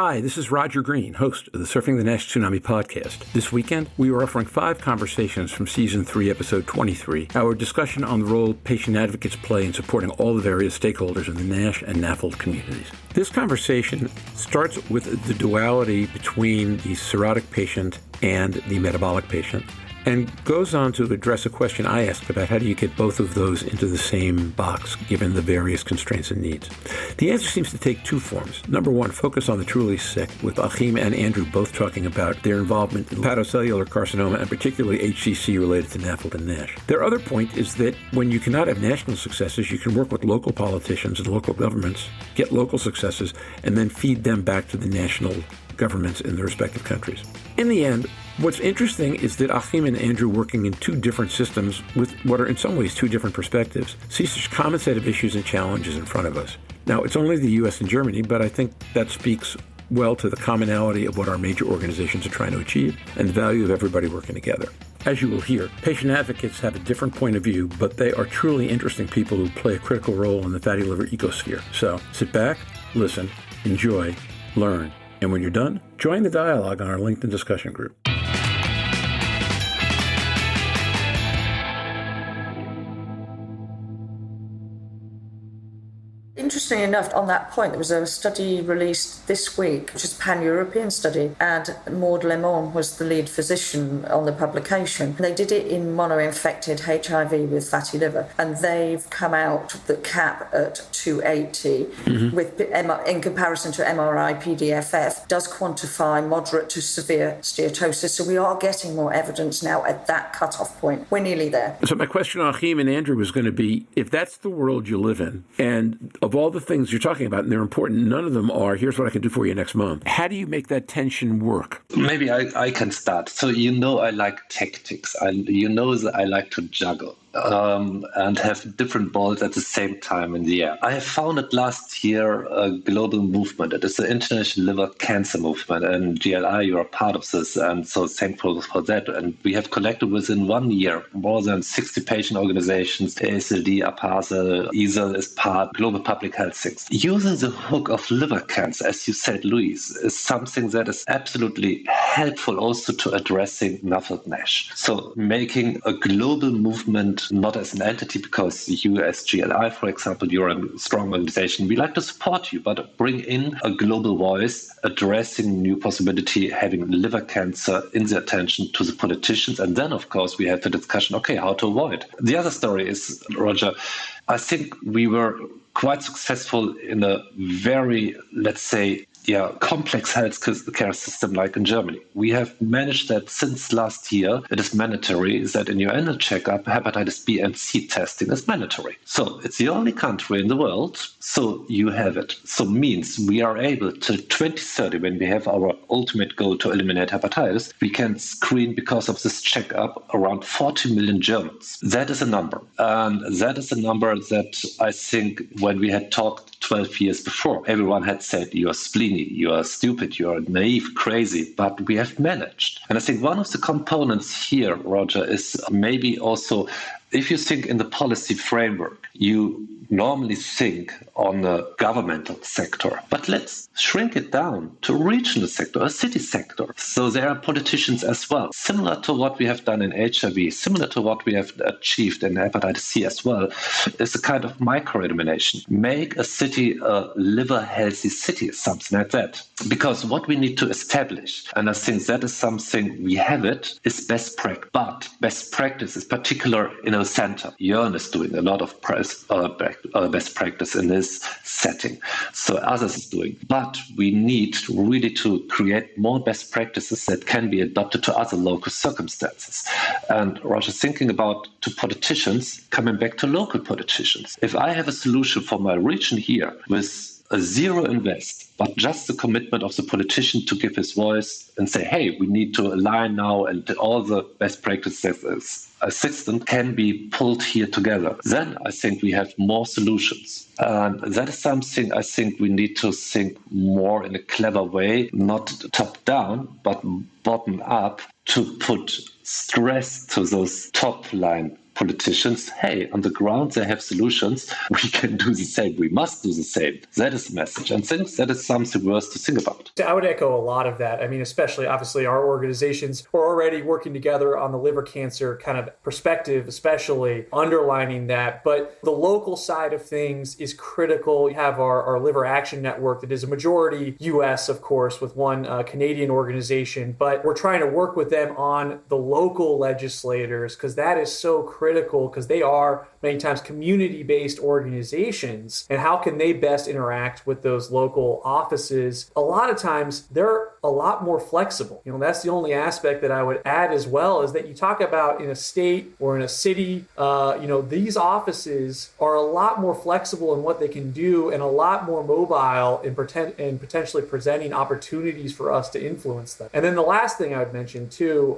Hi, this is Roger Green, host of the Surfing the NASH Tsunami podcast. This weekend, we are offering 5 conversations from Season 3, Episode 23, our discussion on the role patient advocates play in supporting all the various stakeholders in the NASH and NAFLD communities. This conversation starts with the duality between the cirrhotic patient and the metabolic patient, and goes on to address a question I asked about how do you get both of those into the same box, given the various constraints and needs. The answer seems to take 2 forms. Number 1, focus on the truly sick, with Achim and Andrew both talking about their involvement in hepatocellular carcinoma, and particularly HCC related to NAFLD and NASH. Their other point is that when you cannot have national successes, you can work with local politicians and local governments, get local successes, and then feed them back to the national governments in their respective countries. In the end, what's interesting is that Achim and Andrew, working in 2 different systems with what are in some ways 2 different perspectives, see such a common set of issues and challenges in front of us. Now, it's only the US and Germany, but I think that speaks well to the commonality of what our major organizations are trying to achieve and the value of everybody working together. As you will hear, patient advocates have a different point of view, but they are truly interesting people who play a critical role in the fatty liver ecosphere. So sit back, listen, enjoy, learn, and when you're done, join the dialogue on our LinkedIn discussion group. Interestingly enough, on that point, there was a study released this week, which is a pan-European study, and Maud Lemon was the lead physician on the publication. They did it in mono-infected HIV with fatty liver, and they've come out the cap at 280, with in comparison to MRI-PDFF, does quantify moderate to severe steatosis. So we are getting more evidence now at that cutoff point. We're nearly there. So my question on Achim and Andrew was going to be, if that's the world you live in, and of all the things you're talking about, and they're important, none of them are, here's what I can do for you next month. How do you make that tension work? Maybe I can start. So I like tactics. I like to juggle. And have different balls at the same time in the air. I have founded last year a global movement. It is the International Liver Cancer Movement, and GLI, you are part of this, and so thankful for that. And we have collected within 1 year more than 60 patient organizations, ASLD, APASL, EASL is part, global public health things. Using the hook of liver cancer, as you said, Luis, is something that is absolutely helpful also to addressing NAFLD NASH. So making a global movement not as an entity, because you as GLI, for example, you're a strong organization. We like to support you, but bring in a global voice addressing new possibility, having liver cancer in the attention to the politicians. And then, of course, we have the discussion, okay, how to avoid. The other story is, Roger, I think we were quite successful in a very, let's say, complex healthcare system like in Germany. We have managed that since last year. It is mandatory that in your annual checkup, hepatitis B and C testing is mandatory. So it's the only country in the world, so you have it. So means we are able to 2030, when we have our ultimate goal to eliminate hepatitis, we can screen, because of this checkup, around 40 million Germans. That is a number. And that is a number that I think when we had talked 12 years before, everyone had said, you are spleeny, you are stupid, you are naive, crazy, but we have managed. And I think one of the components here, Roger, is maybe also, if you think in the policy framework, you normally think on the governmental sector, but let's shrink it down to regional sector, a city sector. So there are politicians as well, similar to what we have done in HIV, similar to what we have achieved in hepatitis C as well, is a kind of micro-elimination. Make a city a liver-healthy city, something like that. Because what we need to establish, and I think that is something we have it, is best practice. But best practice is particular in a center. Jörn is doing a lot of best practice in this setting. So others is doing. But we need really to create more best practices that can be adopted to other local circumstances. And Roger, thinking about to politicians, coming back to local politicians. If I have a solution for my region here with a zero invest, but just the commitment of the politician to give his voice and say, hey, we need to align now, and all the best practices assistant can be pulled here together. Then I think we have more solutions. And that is something I think we need to think more in a clever way, not top down, but bottom up, to put stress to those top line politicians, hey, on the ground they have solutions. We can do the same. We must do the same. That is the message. And I think that is something worth to think about. I would echo a lot of that. I mean, especially, obviously, our organizations are already working together on the liver cancer kind of perspective, especially underlining that. But the local side of things is critical. We have our Liver Action Network that is a majority U.S., of course, with one Canadian organization. But we're trying to work with them on the local legislators because that is so critical because they are many times community-based organizations. And how can they best interact with those local offices? A lot of times they're a lot more flexible. That's the only aspect that I would add as well is that you talk about in a state or in a city, these offices are a lot more flexible in what they can do and a lot more mobile in potentially presenting opportunities for us to influence them. And then the last thing I would mention too,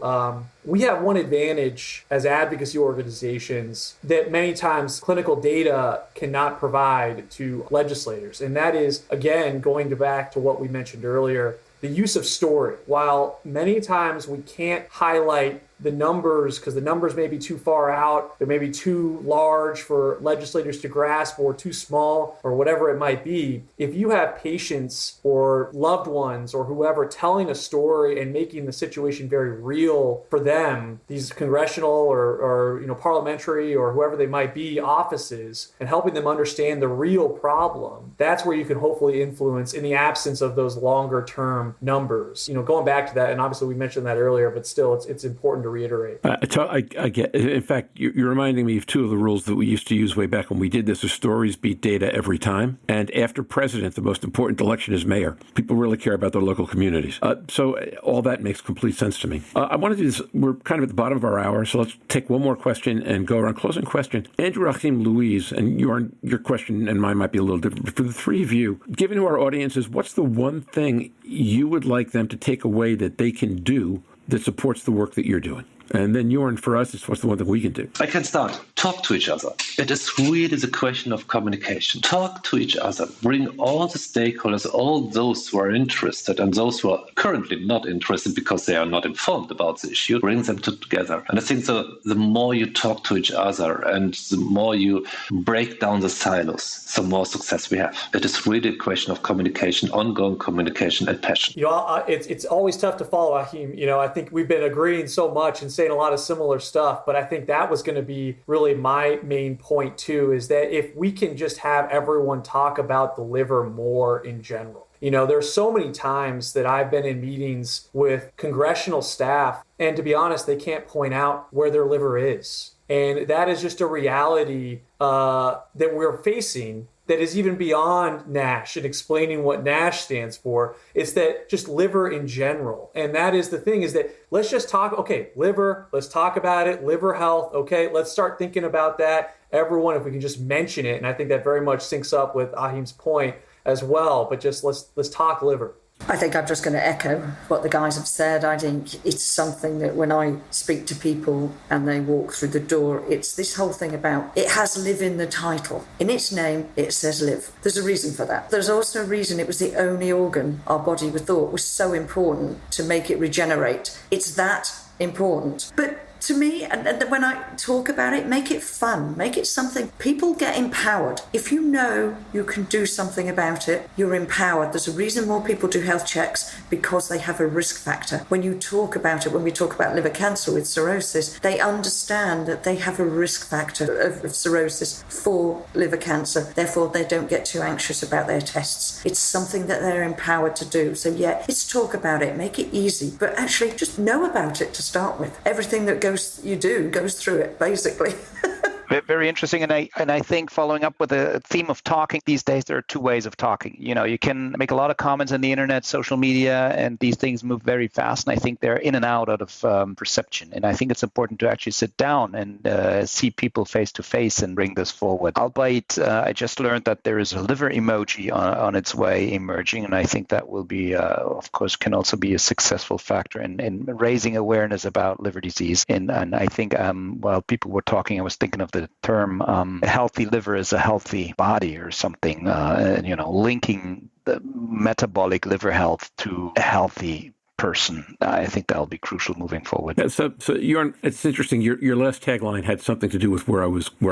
we have one advantage as advocacy organizations that many times clinical data cannot provide to legislators. And that is, again, going back to what we mentioned earlier, the use of story. While many times we can't highlight the numbers because the numbers may be too far out, they may be too large for legislators to grasp or too small or whatever it might be. If you have patients or loved ones or whoever telling a story and making the situation very real for them, these congressional or parliamentary or whoever they might be offices, and helping them understand the real problem, that's where you can hopefully influence in the absence of those longer term numbers. Going back to that, and obviously we mentioned that earlier, but still it's important to reiterate. I get. In fact, you're reminding me of two of the rules that we used to use way back when we did this: stories beat data every time. And after president, the most important election is mayor. People really care about their local communities. So all that makes complete sense to me. I want to do this. We're kind of at the bottom of our hour, so let's take one more question and go around. Closing question. Andrew, Achim, Louise, and your question and mine might be a little different. But for the three of you, given who our audience is, what's the one thing you would like them to take away that they can do that supports the work that you're doing? And then Jorn, for us, it's what's the one that we can do? I can start. Talk to each other. It is really the question of communication. Talk to each other. Bring all the stakeholders, all those who are interested and those who are currently not interested because they are not informed about the issue, bring them together. And I think the more you talk to each other and the more you break down the silos, the more success we have. It is really a question of communication, ongoing communication and passion. It's always tough to follow, Achim. I think we've been agreeing so much and saying a lot of similar stuff, but I think that was going to be really my main point too, is that if we can just have everyone talk about the liver more in general. There's so many times that I've been in meetings with congressional staff, and to be honest, they can't point out where their liver is. And that is just a reality that we're facing that is even beyond NASH and explaining what NASH stands for. It's that just liver in general. And that is the thing, is that let's just talk, okay, liver, let's talk about it, liver health, okay, let's start thinking about that. Everyone, if we can just mention it, and I think that very much syncs up with Achim's point as well, but just let's talk liver. I think I'm just going to echo what the guys have said. I think it's something that when I speak to people and they walk through the door, it's this whole thing about it has live in the title. In its name, it says live. There's a reason for that. There's also a reason it was the only organ our body thought was so important to make it regenerate. It's that important. But to me, and when I talk about it, make it fun, make it something people get empowered. If you know you can do something about it, you're empowered. There's a reason more people do health checks, because they have a risk factor. When you talk about it, when we talk about liver cancer with cirrhosis, they understand that they have a risk factor of cirrhosis for liver cancer. Therefore, they don't get too anxious about their tests. It's something that they're empowered to do. So yeah, let's talk about it, make it easy, but actually just know about it to start with. Everything that you do goes through it, basically. Very interesting. And I think following up with the theme of talking, these days there are two ways of talking. You can make a lot of comments on the internet, social media, and these things move very fast. And I think they're in and out of perception. And I think it's important to actually sit down and see people face to face and bring this forward. Albeit, I just learned that there is a liver emoji on its way emerging. And I think that will be, of course, can also be a successful factor in raising awareness about liver disease. And I think while people were talking, I was thinking of the term a healthy liver is a healthy body or something, linking the metabolic liver health to a healthy person. I think that'll be crucial moving forward. Yeah, so it's interesting. Your last tagline had something to do with where I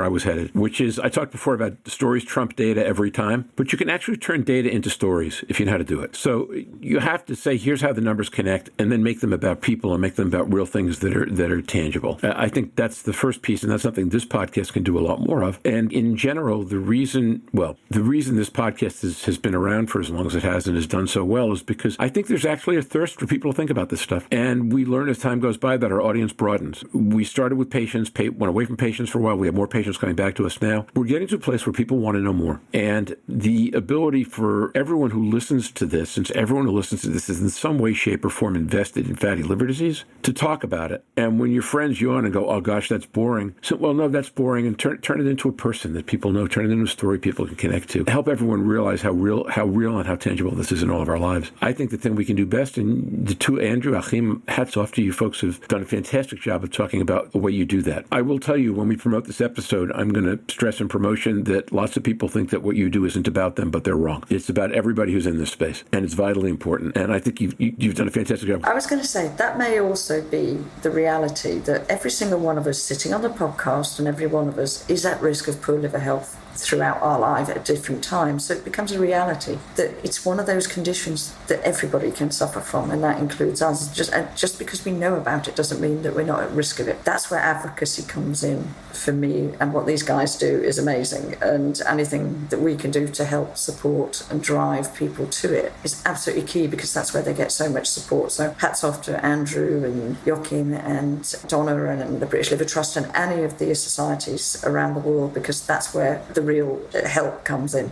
was headed, which is, I talked before about stories trump data every time, but you can actually turn data into stories if you know how to do it. So you have to say, here's how the numbers connect, and then make them about people and make them about real things that are tangible. I think that's the first piece, and that's something this podcast can do a lot more of. And in general, the reason this podcast has been around for as long as it has and has done so well is because I think there's actually a thirst for people to think about this stuff. And we learn as time goes by that our audience broadens. We started with patients, went away from patients for a while. We have more patients coming back to us now. We're getting to a place where people want to know more. And the ability for everyone who listens to this, since everyone who listens to this is in some way, shape, or form invested in fatty liver disease, to talk about it. And when your friends yawn and go, oh gosh, that's boring. So, well, no, that's boring. And turn it into a person that people know, turn it into a story people can connect to. Help everyone realize how real and how tangible this is in all of our lives. I think the thing we can do best, and the two, Andrew, Achim, hats off to you folks who've done a fantastic job of talking about the way you do that. I will tell you, when we promote this episode, I'm going to stress in promotion that lots of people think that what you do isn't about them, but they're wrong. It's about everybody who's in this space, and it's vitally important. And I think you've done a fantastic job. I was going to say, that may also be the reality that every single one of us sitting on the podcast and every one of us is at risk of poor liver health throughout our life at different times. So it becomes a reality that it's one of those conditions that everybody can suffer from, and that includes us. Just because we know about it doesn't mean that we're not at risk of it. That's where advocacy comes in for me, and what these guys do is amazing, and anything that we can do to help support and drive people to it is absolutely key, because that's where they get so much support. So hats off to Andrew and Joachim and Donna and the British Liver Trust and any of the societies around the world, because that's where the real help comes in.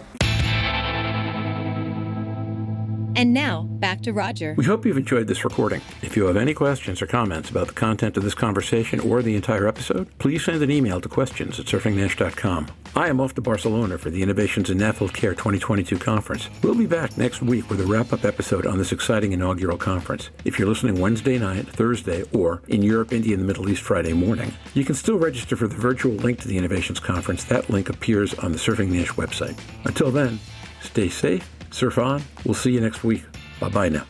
And now, back to Roger. We hope you've enjoyed this recording. If you have any questions or comments about the content of this conversation or the entire episode, please send an email to questions@surfingnash.com. I am off to Barcelona for the Innovations in NAFLD Care 2022 conference. We'll be back next week with a wrap-up episode on this exciting inaugural conference. If you're listening Wednesday night, Thursday, or in Europe, India, and the Middle East Friday morning, you can still register for the virtual link to the Innovations Conference. That link appears on the Surfing Nash website. Until then, stay safe, surf on. We'll see you next week. Bye-bye now.